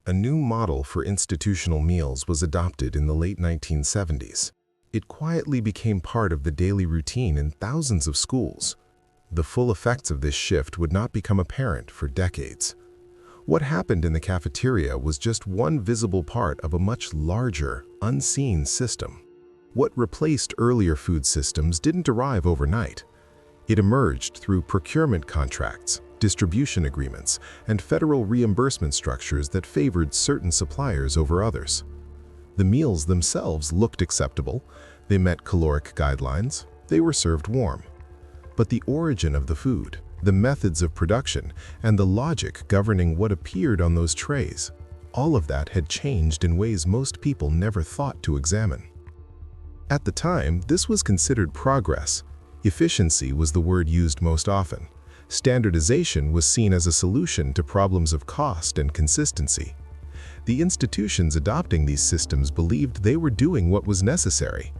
A new model for institutional meals was adopted in the late 1970s. It quietly became part of the daily routine in thousands of schools. The full effects of this shift would not become apparent for decades. What happened in the cafeteria was just one visible part of a much larger, unseen system. What replaced earlier food systems didn't arrive overnight. It emerged through procurement contracts, distribution agreements, and federal reimbursement structures that favored certain suppliers over others. The meals themselves looked acceptable, they met caloric guidelines, they were served warm. But the origin of the food, the methods of production, and the logic governing what appeared on those trays, all of that had changed in ways most people never thought to examine. At the time, this was considered progress. Efficiency was the word used most often. Standardization was seen as a solution to problems of cost and consistency. The institutions adopting these systems believed they were doing what was necessary,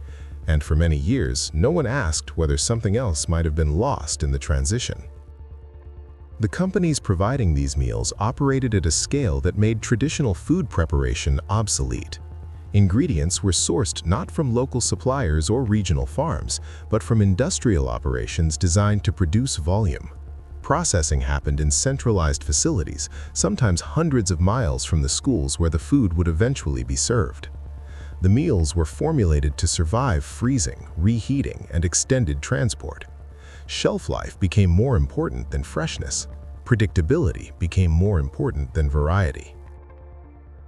and for many years, no one asked whether something else might have been lost in the transition. The companies providing these meals operated at a scale that made traditional food preparation obsolete. Ingredients were sourced not from local suppliers or regional farms, but from industrial operations designed to produce volume. Processing happened in centralized facilities, sometimes hundreds of miles from the schools where the food would eventually be served. The meals were formulated to survive freezing, reheating, and extended transport. Shelf life became more important than freshness. Predictability became more important than variety.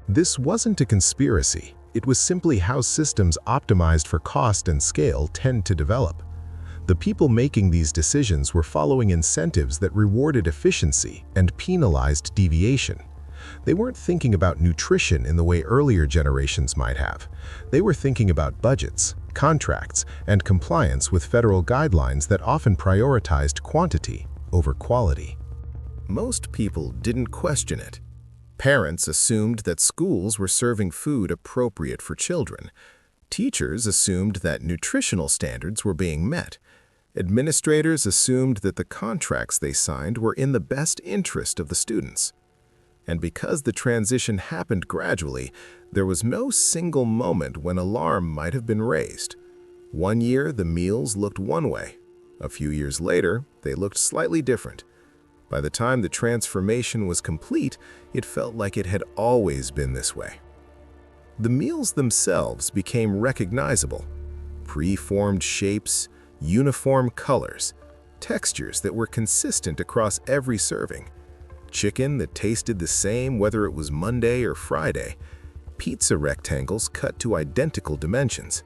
This wasn't a conspiracy. It was simply how systems optimized for cost and scale tend to develop. The people making these decisions were following incentives that rewarded efficiency and penalized deviation. They weren't thinking about nutrition in the way earlier generations might have. They were thinking about budgets, contracts, and compliance with federal guidelines that often prioritized quantity over quality. Most people didn't question it. Parents assumed that schools were serving food appropriate for children. Teachers assumed that nutritional standards were being met. Administrators assumed that the contracts they signed were in the best interest of the students. And because the transition happened gradually, there was no single moment when alarm might have been raised. One year, the meals looked one way. A few years later, they looked slightly different. By the time the transformation was complete, it felt like it had always been this way. The meals themselves became recognizable. Pre-formed shapes, uniform colors, textures that were consistent across every serving. Chicken that tasted the same whether it was Monday or Friday. Pizza rectangles cut to identical dimensions.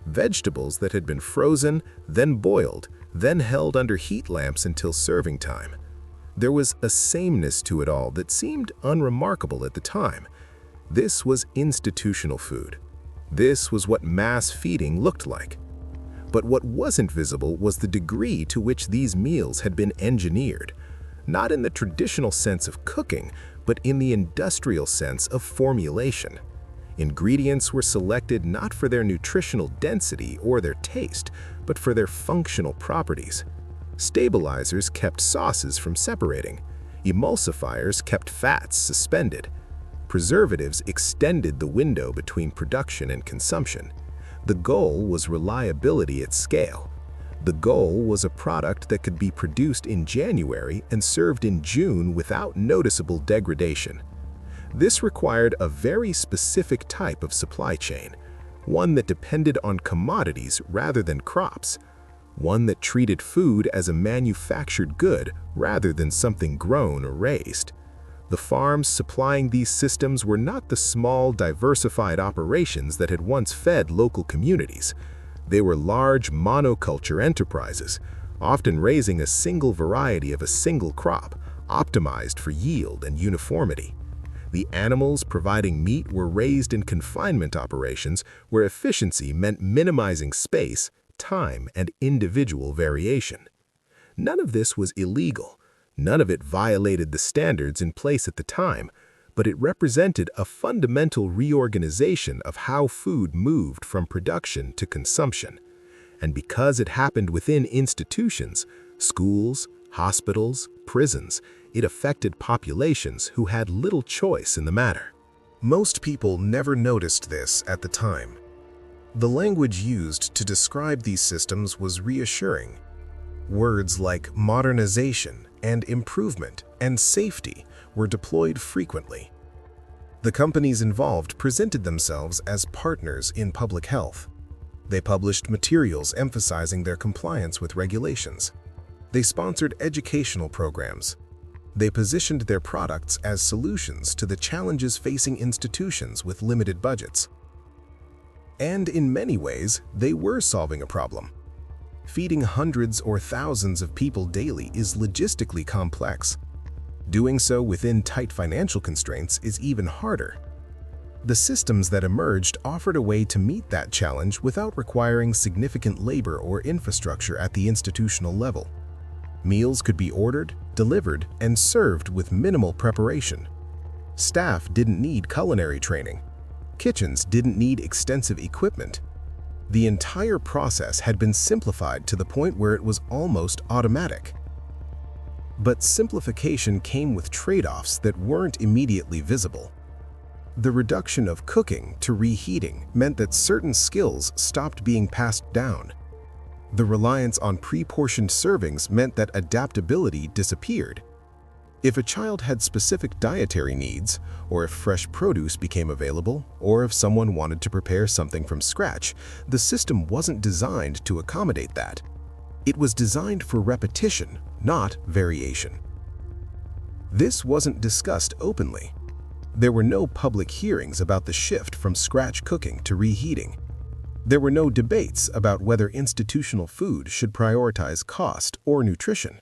Vegetables that had been frozen, then boiled, then held under heat lamps until serving time. There was a sameness to it all that seemed unremarkable at the time. This was institutional food. This was what mass feeding looked like. But what wasn't visible was the degree to which these meals had been engineered. Not in the traditional sense of cooking, but in the industrial sense of formulation. Ingredients were selected not for their nutritional density or their taste, but for their functional properties. Stabilizers kept sauces from separating. Emulsifiers kept fats suspended. Preservatives extended the window between production and consumption. The goal was reliability at scale. The goal was a product that could be produced in January and served in June without noticeable degradation. This required a very specific type of supply chain, one that depended on commodities rather than crops, one that treated food as a manufactured good rather than something grown or raised. The farms supplying these systems were not the small, diversified operations that had once fed local communities. They were large monoculture enterprises, often raising a single variety of a single crop, optimized for yield and uniformity. The animals providing meat were raised in confinement operations where efficiency meant minimizing space, time, and individual variation. None of this was illegal. None of it violated the standards in place at the time, but it represented a fundamental reorganization of how food moved from production to consumption. And because it happened within institutions, schools, hospitals, prisons, it affected populations who had little choice in the matter. Most people never noticed this at the time. The language used to describe these systems was reassuring. Words like modernization and improvement and safety were deployed frequently. The companies involved presented themselves as partners in public health. They published materials emphasizing their compliance with regulations. They sponsored educational programs. They positioned their products as solutions to the challenges facing institutions with limited budgets. And in many ways, they were solving a problem. Feeding hundreds or thousands of people daily is logistically complex. Doing so within tight financial constraints is even harder. The systems that emerged offered a way to meet that challenge without requiring significant labor or infrastructure at the institutional level. Meals could be ordered, delivered, and served with minimal preparation. Staff didn't need culinary training. Kitchens didn't need extensive equipment. The entire process had been simplified to the point where it was almost automatic. But simplification came with trade-offs that weren't immediately visible. The reduction of cooking to reheating meant that certain skills stopped being passed down. The reliance on pre-portioned servings meant that adaptability disappeared. If a child had specific dietary needs, or if fresh produce became available, or if someone wanted to prepare something from scratch, the system wasn't designed to accommodate that. It was designed for repetition, not variation. This wasn't discussed openly. There were no public hearings about the shift from scratch cooking to reheating. There were no debates about whether institutional food should prioritize cost or nutrition.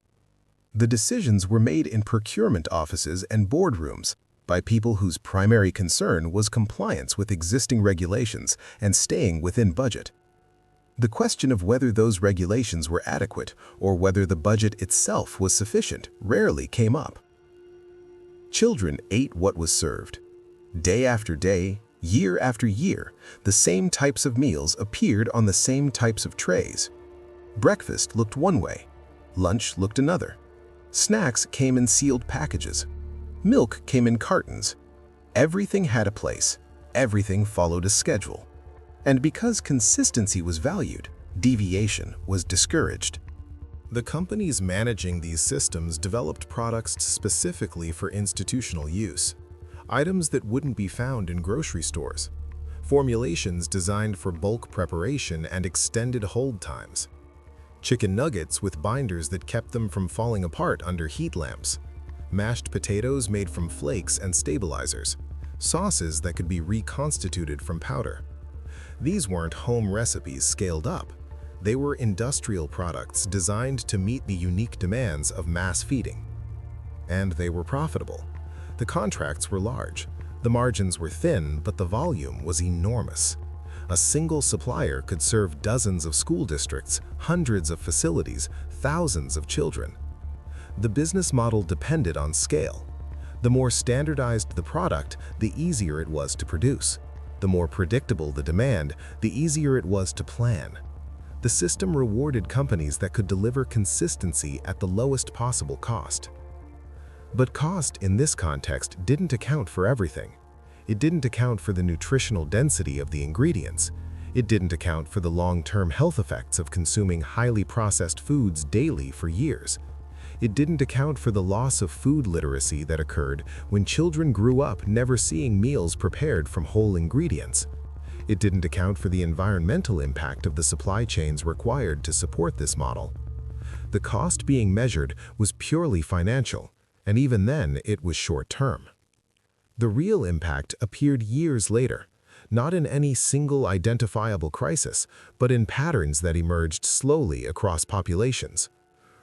The decisions were made in procurement offices and boardrooms by people whose primary concern was compliance with existing regulations and staying within budget. The question of whether those regulations were adequate or whether the budget itself was sufficient rarely came up. Children ate what was served. Day after day, year after year, the same types of meals appeared on the same types of trays. Breakfast looked one way, lunch looked another. Snacks came in sealed packages. Milk came in cartons. Everything had a place. Everything followed a schedule. And because consistency was valued, deviation was discouraged. The companies managing these systems developed products specifically for institutional use. Items that wouldn't be found in grocery stores. Formulations designed for bulk preparation and extended hold times. Chicken nuggets with binders that kept them from falling apart under heat lamps. Mashed potatoes made from flakes and stabilizers. Sauces that could be reconstituted from powder. These weren't home recipes scaled up. They were industrial products designed to meet the unique demands of mass feeding. And they were profitable. The contracts were large. The margins were thin, but the volume was enormous. A single supplier could serve dozens of school districts, hundreds of facilities, thousands of children. The business model depended on scale. The more standardized the product, the easier it was to produce. The more predictable the demand, the easier it was to plan. The system rewarded companies that could deliver consistency at the lowest possible cost. But cost in this context didn't account for everything. It didn't account for the nutritional density of the ingredients. It didn't account for the long-term health effects of consuming highly processed foods daily for years. It didn't account for the loss of food literacy that occurred when children grew up never seeing meals prepared from whole ingredients. It didn't account for the environmental impact of the supply chains required to support this model. The cost being measured was purely financial, and even then it was short-term. The real impact appeared years later, not in any single identifiable crisis, but in patterns that emerged slowly across populations.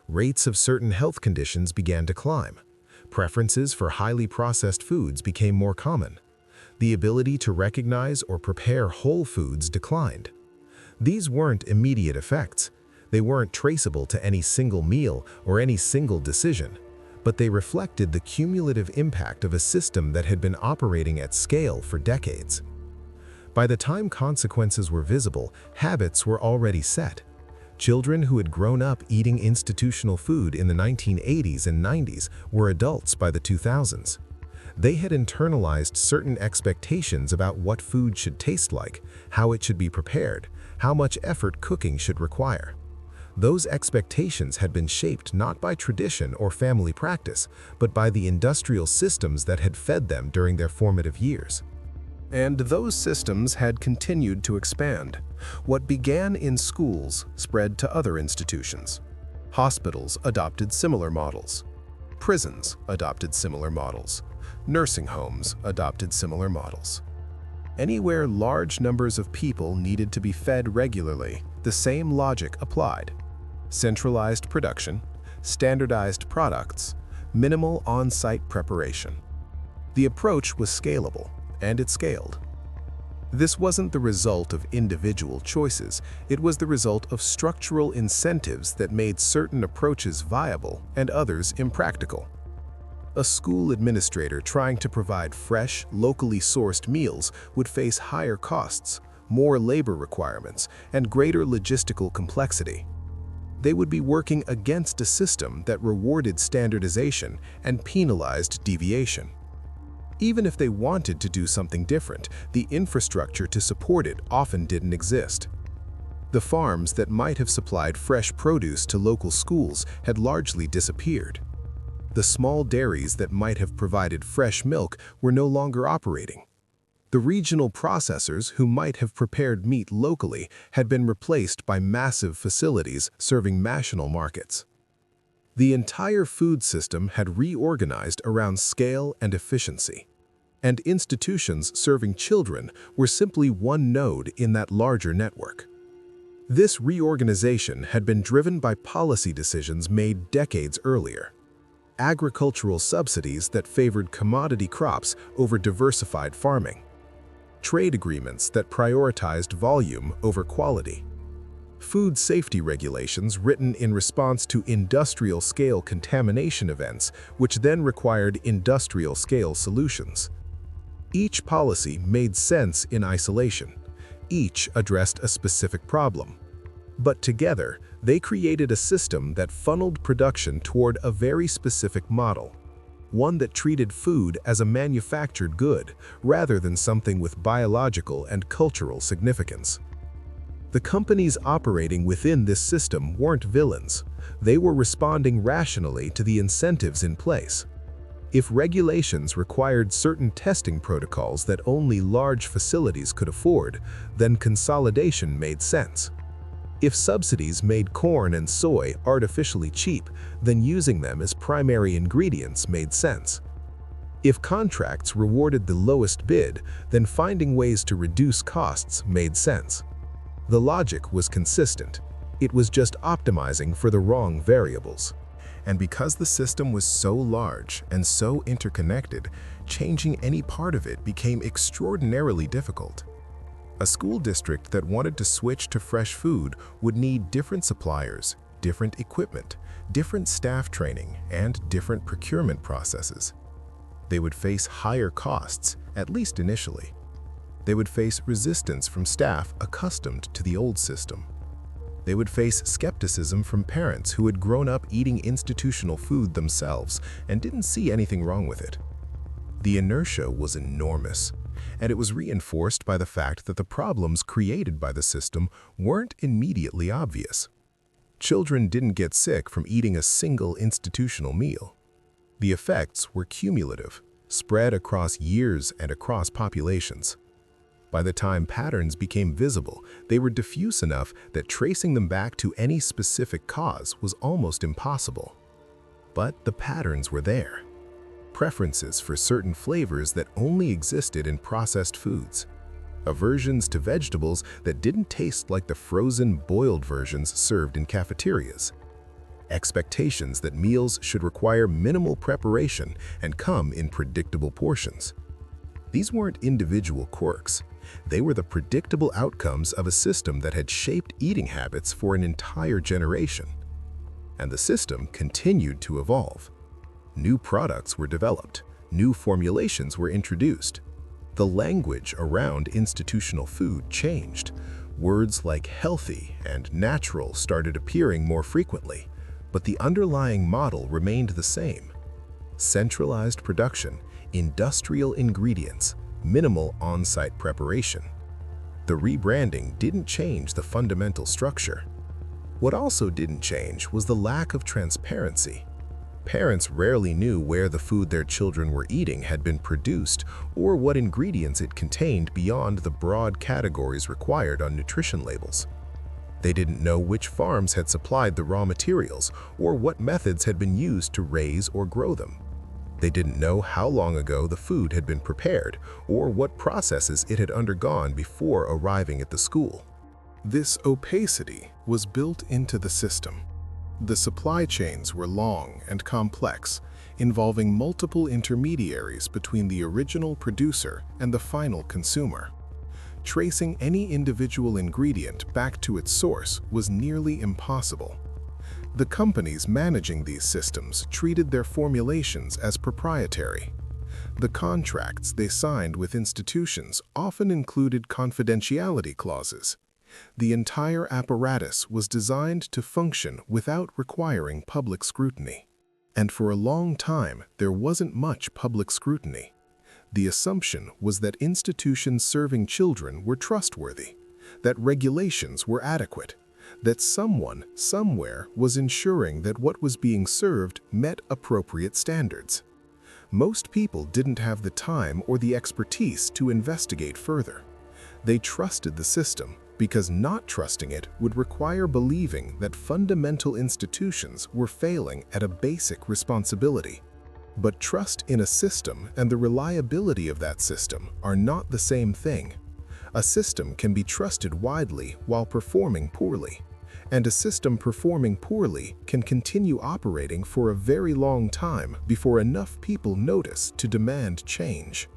Rates of certain health conditions began to climb. Preferences for highly processed foods became more common. The ability to recognize or prepare whole foods declined. These weren't immediate effects. They weren't traceable to any single meal or any single decision, but they reflected the cumulative impact of a system that had been operating at scale for decades. By the time consequences were visible, habits were already set. Children who had grown up eating institutional food in the 1980s and 90s were adults by the 2000s. They had internalized certain expectations about what food should taste like, how it should be prepared, how much effort cooking should require. Those expectations had been shaped not by tradition or family practice, but by the industrial systems that had fed them during their formative years. And those systems had continued to expand. What began in schools spread to other institutions. Hospitals adopted similar models. Prisons adopted similar models. Nursing homes adopted similar models. Anywhere large numbers of people needed to be fed regularly, the same logic applied. Centralized production, standardized products, minimal on-site preparation. The approach was scalable, and it scaled. This wasn't the result of individual choices, it was the result of structural incentives that made certain approaches viable and others impractical. A school administrator trying to provide fresh, locally sourced meals would face higher costs, more labor requirements, and greater logistical complexity. They would be working against a system that rewarded standardization and penalized deviation. Even if they wanted to do something different, the infrastructure to support it often didn't exist. The farms that might have supplied fresh produce to local schools had largely disappeared. The small dairies that might have provided fresh milk were no longer operating. The regional processors who might have prepared meat locally had been replaced by massive facilities serving national markets. The entire food system had reorganized around scale and efficiency, and institutions serving children were simply one node in that larger network. This reorganization had been driven by policy decisions made decades earlier. Agricultural subsidies that favored commodity crops over diversified farming. Trade agreements that prioritized volume over quality. Food safety regulations written in response to industrial-scale contamination events, which then required industrial-scale solutions. Each policy made sense in isolation. Each addressed a specific problem. But together, they created a system that funneled production toward a very specific model. One that treated food as a manufactured good, rather than something with biological and cultural significance. The companies operating within this system weren't villains. They were responding rationally to the incentives in place. If regulations required certain testing protocols that only large facilities could afford, then consolidation made sense. If subsidies made corn and soy artificially cheap, then using them as primary ingredients made sense. If contracts rewarded the lowest bid, then finding ways to reduce costs made sense. The logic was consistent. It was just optimizing for the wrong variables. And because the system was so large and so interconnected, changing any part of it became extraordinarily difficult. A school district that wanted to switch to fresh food would need different suppliers, different equipment, different staff training, and different procurement processes. They would face higher costs, at least initially. They would face resistance from staff accustomed to the old system. They would face skepticism from parents who had grown up eating institutional food themselves and didn't see anything wrong with it. The inertia was enormous, and it was reinforced by the fact that the problems created by the system weren't immediately obvious. Children didn't get sick from eating a single institutional meal. The effects were cumulative, spread across years and across populations. By the time patterns became visible, they were diffuse enough that tracing them back to any specific cause was almost impossible. But the patterns were there. Preferences for certain flavors that only existed in processed foods. Aversions to vegetables that didn't taste like the frozen, boiled versions served in cafeterias. Expectations that meals should require minimal preparation and come in predictable portions. These weren't individual quirks. They were the predictable outcomes of a system that had shaped eating habits for an entire generation. And the system continued to evolve. New products were developed, new formulations were introduced. The language around institutional food changed. Words like healthy and natural started appearing more frequently, but the underlying model remained the same. Centralized production, industrial ingredients, minimal on-site preparation. The rebranding didn't change the fundamental structure. What also didn't change was the lack of transparency. Parents rarely knew where the food their children were eating had been produced or what ingredients it contained beyond the broad categories required on nutrition labels. They didn't know which farms had supplied the raw materials or what methods had been used to raise or grow them. They didn't know how long ago the food had been prepared or what processes it had undergone before arriving at the school. This opacity was built into the system. The supply chains were long and complex, involving multiple intermediaries between the original producer and the final consumer. Tracing any individual ingredient back to its source was nearly impossible. The companies managing these systems treated their formulations as proprietary. The contracts they signed with institutions often included confidentiality clauses. The entire apparatus was designed to function without requiring public scrutiny. And for a long time, there wasn't much public scrutiny. The assumption was that institutions serving children were trustworthy, that regulations were adequate, that someone, somewhere, was ensuring that what was being served met appropriate standards. Most people didn't have the time or the expertise to investigate further. They trusted the system because not trusting it would require believing that fundamental institutions were failing at a basic responsibility. But trust in a system and the reliability of that system are not the same thing. A system can be trusted widely while performing poorly, and a system performing poorly can continue operating for a very long time before enough people notice to demand change.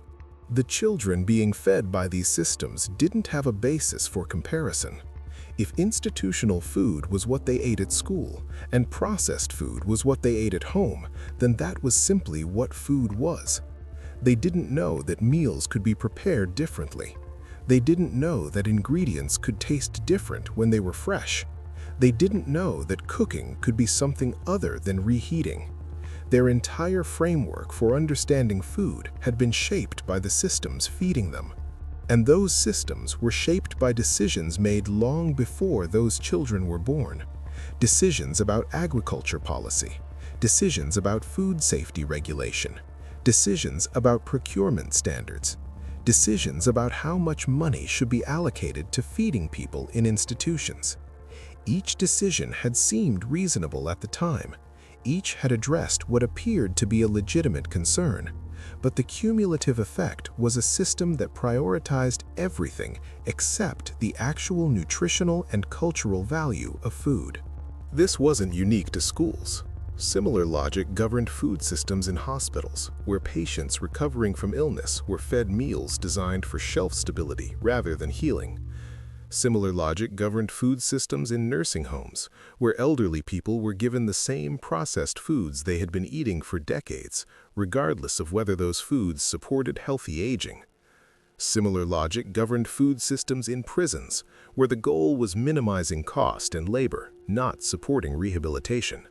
The children being fed by these systems didn't have a basis for comparison. If institutional food was what they ate at school and processed food was what they ate at home, then that was simply what food was. They didn't know that meals could be prepared differently. They didn't know that ingredients could taste different when they were fresh. They didn't know that cooking could be something other than reheating. Their entire framework for understanding food had been shaped by the systems feeding them. And those systems were shaped by decisions made long before those children were born. Decisions about agriculture policy, decisions about food safety regulation, decisions about procurement standards, decisions about how much money should be allocated to feeding people in institutions. Each decision had seemed reasonable at the time. Each had addressed what appeared to be a legitimate concern, but the cumulative effect was a system that prioritized everything except the actual nutritional and cultural value of food. This wasn't unique to schools. Similar logic governed food systems in hospitals, where patients recovering from illness were fed meals designed for shelf stability rather than healing. Similar logic governed food systems in nursing homes, where elderly people were given the same processed foods they had been eating for decades, regardless of whether those foods supported healthy aging. Similar logic governed food systems in prisons, where the goal was minimizing cost and labor, not supporting rehabilitation.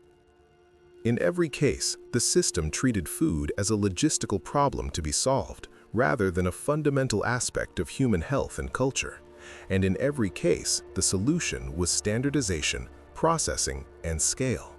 In every case, the system treated food as a logistical problem to be solved, rather than a fundamental aspect of human health and culture. And in every case, the solution was standardization, processing, and scale.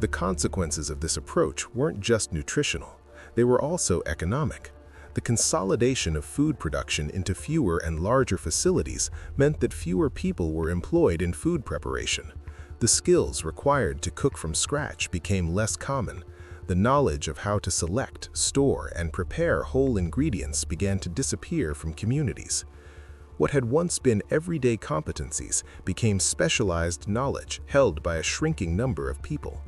The consequences of this approach weren't just nutritional, they were also economic. The consolidation of food production into fewer and larger facilities meant that fewer people were employed in food preparation. The skills required to cook from scratch became less common. The knowledge of how to select, store, and prepare whole ingredients began to disappear from communities. What had once been everyday competencies became specialized knowledge held by a shrinking number of people.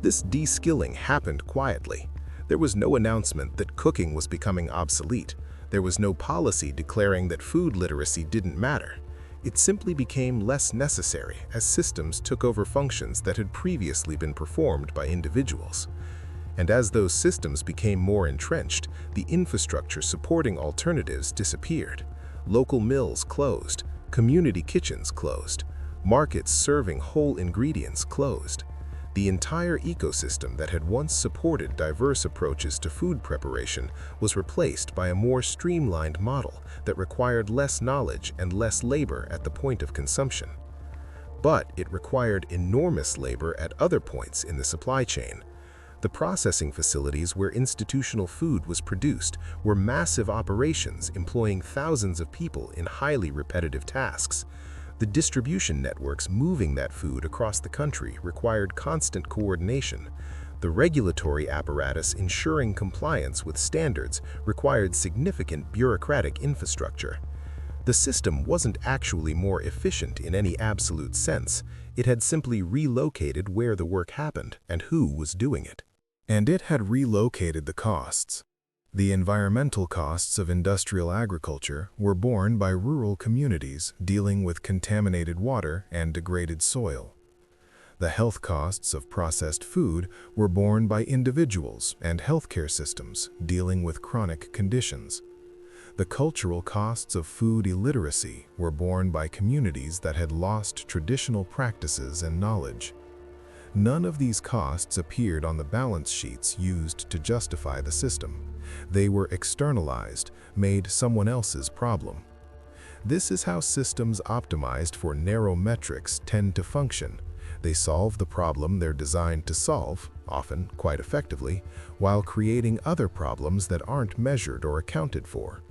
This de-skilling happened quietly. There was no announcement that cooking was becoming obsolete. There was no policy declaring that food literacy didn't matter. It simply became less necessary as systems took over functions that had previously been performed by individuals. And as those systems became more entrenched, the infrastructure supporting alternatives disappeared. Local mills closed, community kitchens closed, markets serving whole ingredients closed. The entire ecosystem that had once supported diverse approaches to food preparation was replaced by a more streamlined model that required less knowledge and less labor at the point of consumption. But it required enormous labor at other points in the supply chain. The processing facilities where institutional food was produced were massive operations employing thousands of people in highly repetitive tasks. The distribution networks moving that food across the country required constant coordination. The regulatory apparatus ensuring compliance with standards required significant bureaucratic infrastructure. The system wasn't actually more efficient in any absolute sense. It had simply relocated where the work happened and who was doing it. And it had relocated the costs. The environmental costs of industrial agriculture were borne by rural communities dealing with contaminated water and degraded soil. The health costs of processed food were borne by individuals and healthcare systems dealing with chronic conditions. The cultural costs of food illiteracy were borne by communities that had lost traditional practices and knowledge. None of these costs appeared on the balance sheets used to justify the system. They were externalized, made someone else's problem. This is how systems optimized for narrow metrics tend to function. They solve the problem they're designed to solve, often quite effectively, while creating other problems that aren't measured or accounted for.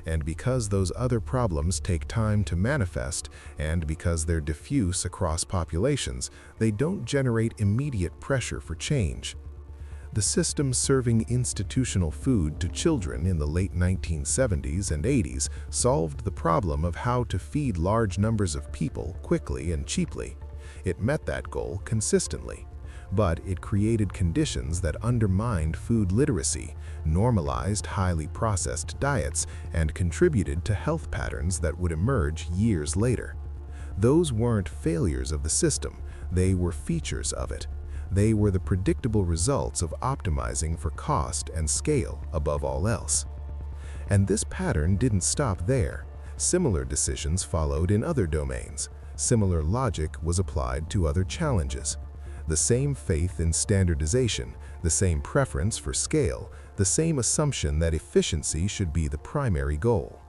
And because those other problems take time to manifest, and because they're diffuse across populations, they don't generate immediate pressure for change. The system serving institutional food to children in the late 1970s and 80s solved the problem of how to feed large numbers of people quickly and cheaply. It met that goal consistently. But it created conditions that undermined food literacy, normalized highly processed diets, and contributed to health patterns that would emerge years later. Those weren't failures of the system, they were features of it. They were the predictable results of optimizing for cost and scale above all else. And this pattern didn't stop there. Similar decisions followed in other domains. Similar logic was applied to other challenges. The same faith in standardization, the same preference for scale, the same assumption that efficiency should be the primary goal.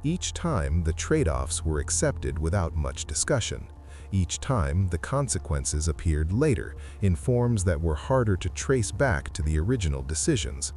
Each time, the trade-offs were accepted without much discussion. Each time, the consequences appeared later, in forms that were harder to trace back to the original decisions.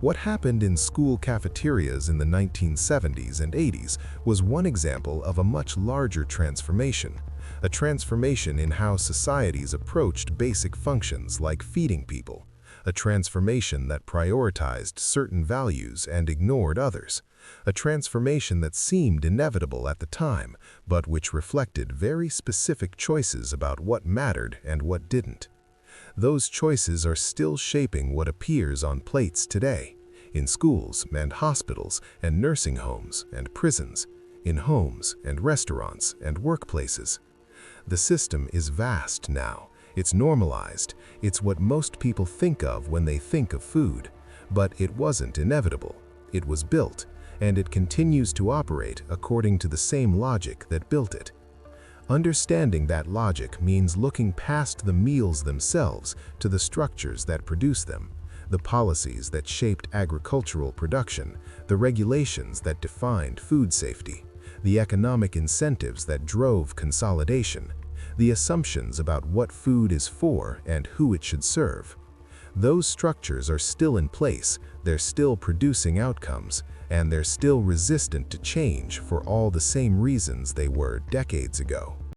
What happened in school cafeterias in the 1970s and 80s was one example of a much larger transformation. A transformation in how societies approached basic functions like feeding people. A transformation that prioritized certain values and ignored others. A transformation that seemed inevitable at the time, but which reflected very specific choices about what mattered and what didn't. Those choices are still shaping what appears on plates today, in schools and hospitals and nursing homes and prisons, in homes and restaurants and workplaces. The system is vast now. It's normalized. It's what most people think of when they think of food. But it wasn't inevitable. It was built, and it continues to operate according to the same logic that built it. Understanding that logic means looking past the meals themselves to the structures that produce them, the policies that shaped agricultural production, the regulations that defined food safety, the economic incentives that drove consolidation, the assumptions about what food is for and who it should serve. Those structures are still in place, they're still producing outcomes, and they're still resistant to change for all the same reasons they were decades ago.